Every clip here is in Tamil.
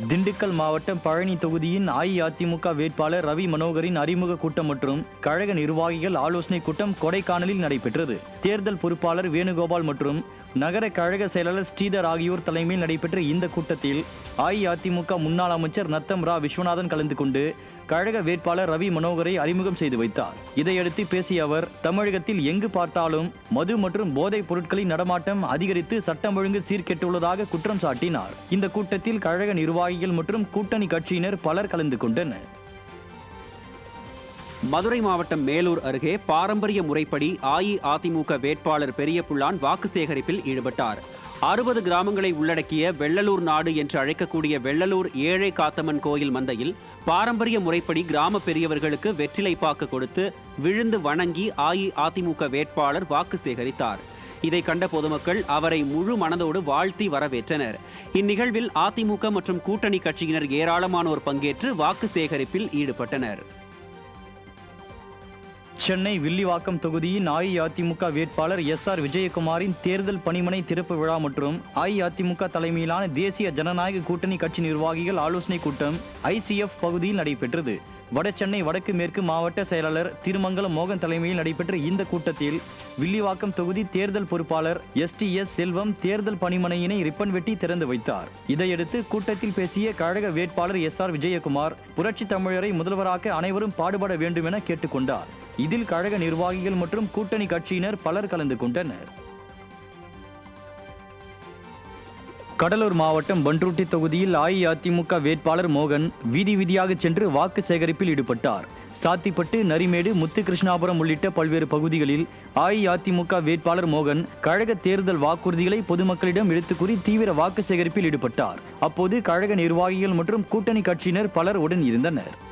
திண்டுக்கல் மாவட்டம் பழனி தொகுதியின் அஇஅதிமுக வேட்பாளர் ரவி மனோகரின் அறிமுக கூட்டம் மற்றும் கழக நிர்வாகிகள் ஆலோசனை கூட்டம் கொடைக்கானலில் நடைபெற்றது. தேர்தல் பொறுப்பாளர் வேணுகோபால் மற்றும் நகர கழக செயலாளர் ஸ்ரீதர் ஆகியோர் தலைமையில் நடைபெற்ற இந்த கூட்டத்தில் அஇஅதிமுக முன்னாள் அமைச்சர் நத்தம் ரா விஸ்வநாதன் கலந்து கொண்டு கழக வேட்பாளர் ரவி மனோகரை அறிமுகம் செய்து வைத்தார். இதையடுத்து பேசிய அவர், தமிழகத்தில் எங்கு பார்த்தாலும் மது மற்றும் போதைப் பொருட்களின் நடமாட்டம் அதிகரித்து சட்டம் ஒழுங்கு சீர்கெட்டுள்ளதாக குற்றம் சாட்டினார். இந்த கூட்டத்தில் கழக நிர்வாகிகள் மற்றும் கூட்டணி கட்சியினர் பலர் கலந்து கொண்டனர். மதுரை மாவட்டம் மேலூர் அருகே பாரம்பரிய முறைப்படி அஇஅதிமுக வேட்பாளர் பெரியபுள்ளான் வாக்கு சேகரிப்பில் ஈடுபட்டார். 60 கிராமங்களை உள்ளடக்கிய வெள்ளலூர் நாடு என்று அழைக்கக்கூடிய வெள்ளலூர் ஏழை காத்தம்மன் கோயில் மந்தையில் பாரம்பரிய முறைப்படி கிராம பெரியவர்களுக்கு வெற்றிலை பாக்கு கொடுத்து விழுந்து வணங்கி அஇஅதிமுக வேட்பாளர் வாக்கு சேகரித்தார். இதை கண்ட பொதுமக்கள் அவரை முழு மனதோடு வாழ்த்தி வரவேற்றனர். இந்நிகழ்வில் அதிமுக மற்றும் கூட்டணி கட்சியினர் ஏராளமானோர் பங்கேற்று வாக்கு சேகரிப்பில் ஈடுபட்டனர். சென்னை வில்லிவாக்கம் தொகுதியின் அஇஅதிமுக வேட்பாளர் எஸ்.ஆர். விஜயகுமாரின் தேர்தல் பணிமனை திறப்பு விழா மற்றும் அஇஅதிமுக தலைமையிலான தேசிய ஜனநாயக கூட்டணி கட்சி நிர்வாகிகள் ஆலோசனை கூட்டம் ICF பகுதியில் நடைபெற்றது. வடசென்னை வடக்கு மேற்கு மாவட்ட செயலாளர் திருமங்கலம் மோகன் தலைமையில் நடைபெற்ற இந்த கூட்டத்தில் வில்லிவாக்கம் தொகுதி தேர்தல் பொறுப்பாளர் STS செல்வம் தேர்தல் பணிமனையினை ரிப்பன் வெட்டி திறந்து வைத்தார். இதையடுத்து கூட்டத்தில் பேசிய கழக வேட்பாளர் எஸ்.ஆர். விஜயகுமார், புரட்சி தமிழரை முதல்வராக்க அனைவரும் பாடுபட வேண்டும் என கேட்டுக்கொண்டார். இதில் கழக நிர்வாகிகள் மற்றும் கூட்டணி கட்சியினர் பலர் கலந்து கொண்டனர். கடலூர் மாவட்டம் பண்ருட்டி தொகுதியில் அஇஅதிமுக வேட்பாளர் மோகன் வீதி வீதியாக சென்று வாக்கு சேகரிப்பில் ஈடுபட்டார். சாத்திப்பட்டு, நரிமேடு, முத்துகிருஷ்ணாபுரம் உள்ளிட்ட பல்வேறு பகுதிகளில் அஇஅதிமுக வேட்பாளர் மோகன் கழக தேர்தல் வாக்குறுதிகளை பொதுமக்களிடம் எடுத்துக் கூறி தீவிர வாக்கு சேகரிப்பில் ஈடுபட்டார். அப்போது கழக நிர்வாகிகள் மற்றும் கூட்டணி கட்சியினர் பலர் உடன் இருந்தனர்.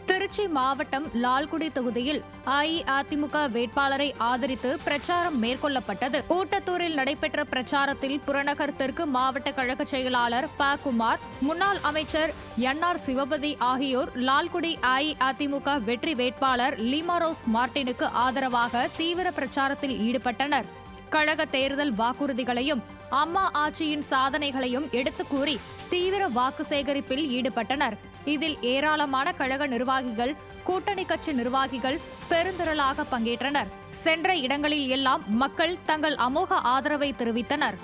திருச்சி மாவட்டம் லால்குடி தொகுதியில் அஇஅதிமுக வேட்பாளரை ஆதரித்து பிரச்சாரம் மேற்கொள்ளப்பட்டது. ஊட்டத்தூரில் நடைபெற்ற பிரச்சாரத்தில் புறநகர் தெற்கு மாவட்ட கழக செயலாளர் ப. குமார், முன்னாள் அமைச்சர் NR. சிவபதி ஆகியோர் லால்குடி அஇஅதிமுக வெற்றி வேட்பாளர் லீமாரோஸ் மார்டினுக்கு ஆதரவாக தீவிர பிரச்சாரத்தில் ஈடுபட்டனர். கழக தேர்தல் வாக்குறுதிகளையும் அம்மா ஆட்சியின் சாதனைகளையும் எடுத்துக் கூறி தீவிர வாக்கு சேகரிப்பில் ஈடுபட்டனர். இதில் ஏராளமான கழக நிர்வாகிகள், கூட்டணி கட்சி நிர்வாகிகள் பெருந்திரளாக பங்கேற்றனர். சென்ற இடங்களில் எல்லாம் மக்கள் தங்கள் அமோக ஆதரவை தெரிவித்தனர்.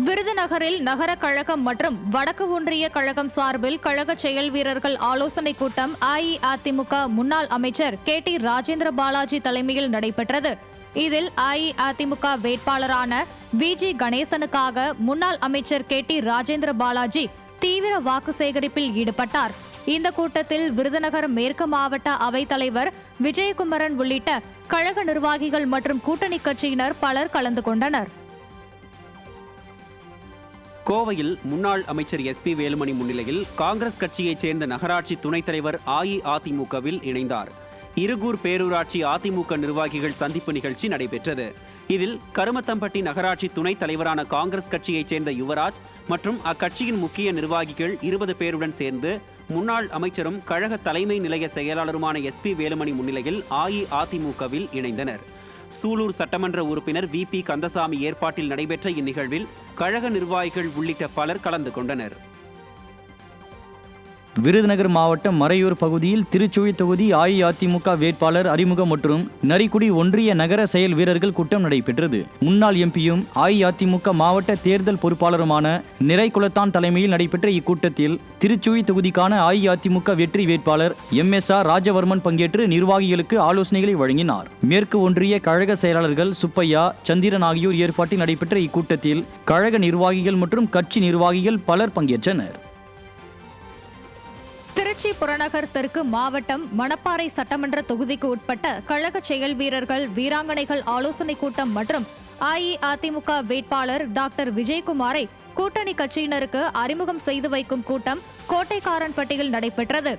விருதுநகரில் நகர கழகம் மற்றும் வடக்கு ஒன்றிய கழகம் சார்பில் கழக செயல் வீரர்கள் ஆலோசனை கூட்டம் அஇஅதிமுக முன்னாள் அமைச்சர் KT ராஜேந்திர பாலாஜி தலைமையில் நடைபெற்றது. இதில் அஇஅதிமுக வேட்பாளரான VG கணேசனுக்காக முன்னாள் அமைச்சர் KT ராஜேந்திர பாலாஜி தீவிர வாக்கு சேகரிப்பில் ஈடுபட்டார். இந்த கூட்டத்தில் விருதுநகர் மேற்கு மாவட்ட அவைத்தலைவர் விஜயகுமரன் உள்ளிட்ட கழக நிர்வாகிகள் மற்றும் கூட்டணி கட்சியினர் பலர் கலந்து கொண்டனர். கோவையில் முன்னாள் அமைச்சர் SP வேலுமணி முன்னிலையில் காங்கிரஸ் கட்சியைச் சேர்ந்த நகராட்சி துணைத் தலைவர் அஇஅதிமுகவில் இணைந்தார். இருகூர் பேரூராட்சி அதிமுக நிர்வாகிகள் சந்திப்பு நிகழ்ச்சி நடைபெற்றது. இதில் கருமத்தம்பட்டி நகராட்சி துணைத் தலைவரான காங்கிரஸ் கட்சியைச் சேர்ந்த யுவராஜ் மற்றும் அக்கட்சியின் முக்கிய நிர்வாகிகள் 20 பேருடன் சேர்ந்து முன்னாள் அமைச்சரும் கழக தலைமை நிலைய செயலாளருமான SP வேலுமணி முன்னிலையில் அஇஅதிமுகவில் இணைந்தனர். சூலூர் சட்டமன்ற உறுப்பினர் VP கந்தசாமி ஏற்பாட்டில் நடைபெற்ற இந்நிகழ்வில் கழக நிர்வாகிகள் உள்ளிட்ட பலர் கலந்து கொண்டனர். விருதுநகர் மாவட்டம் மறையூர் பகுதியில் திருச்சுழி தொகுதி அஇஅதிமுக வேட்பாளர் அறிமுகம் மற்றும் நரிக்குடி ஒன்றிய நகர செயல் வீரர்கள் கூட்டம் நடைபெற்றது. முன்னாள் MPயும் அஇஅதிமுக மாவட்ட தேர்தல் பொறுப்பாளருமான நிறைகுலத்தான் தலைமையில் நடைபெற்ற இக்கூட்டத்தில் திருச்சுழி தொகுதிக்கான அஇஅதிமுக வெற்றி வேட்பாளர் MSR ராஜவர்மன் பங்கேற்று நிர்வாகிகளுக்கு ஆலோசனைகளை வழங்கினார். மேற்கு ஒன்றிய கழக செயலாளர்கள் சுப்பையா, சந்திரன் ஆகியோர் ஏற்பாட்டில் நடைபெற்ற இக்கூட்டத்தில் கழக நிர்வாகிகள் மற்றும் கட்சி நிர்வாகிகள் பலர் பங்கேற்றனர். திருச்சி புறநகர் தெற்கு மாவட்டம் மணப்பாறை சட்டமன்ற தொகுதிக்கு உட்பட்ட கழக செயல் வீரர்கள், வீராங்கனைகள் ஆலோசனை கூட்டம் மற்றும் அஇஅதிமுக வேட்பாளர் டாக்டர் விஜயகுமாரை கூட்டணி கட்சியினருக்கு அறிமுகம் செய்து வைக்கும் கூட்டம் கோட்டைக்காரன்பட்டியில் நடைபெற்றது.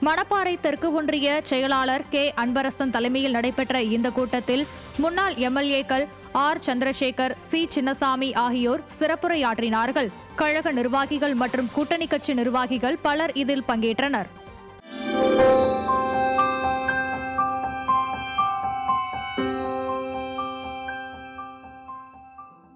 மணப்பாறை தெற்கு ஒன்றிய செயலாளர் K. அன்பரசன் தலைமையில் நடைபெற்ற இந்த கூட்டத்தில் முன்னாள் MLAக்கள் R. சந்திரசேகர், C. சின்னசாமி ஆகியோர் சிறப்புரையாற்றினார்கள். கழக நிர்வாகிகள் மற்றும் கூட்டணி கட்சி நிர்வாகிகள் பலர் இதில் பங்கேற்றனர்.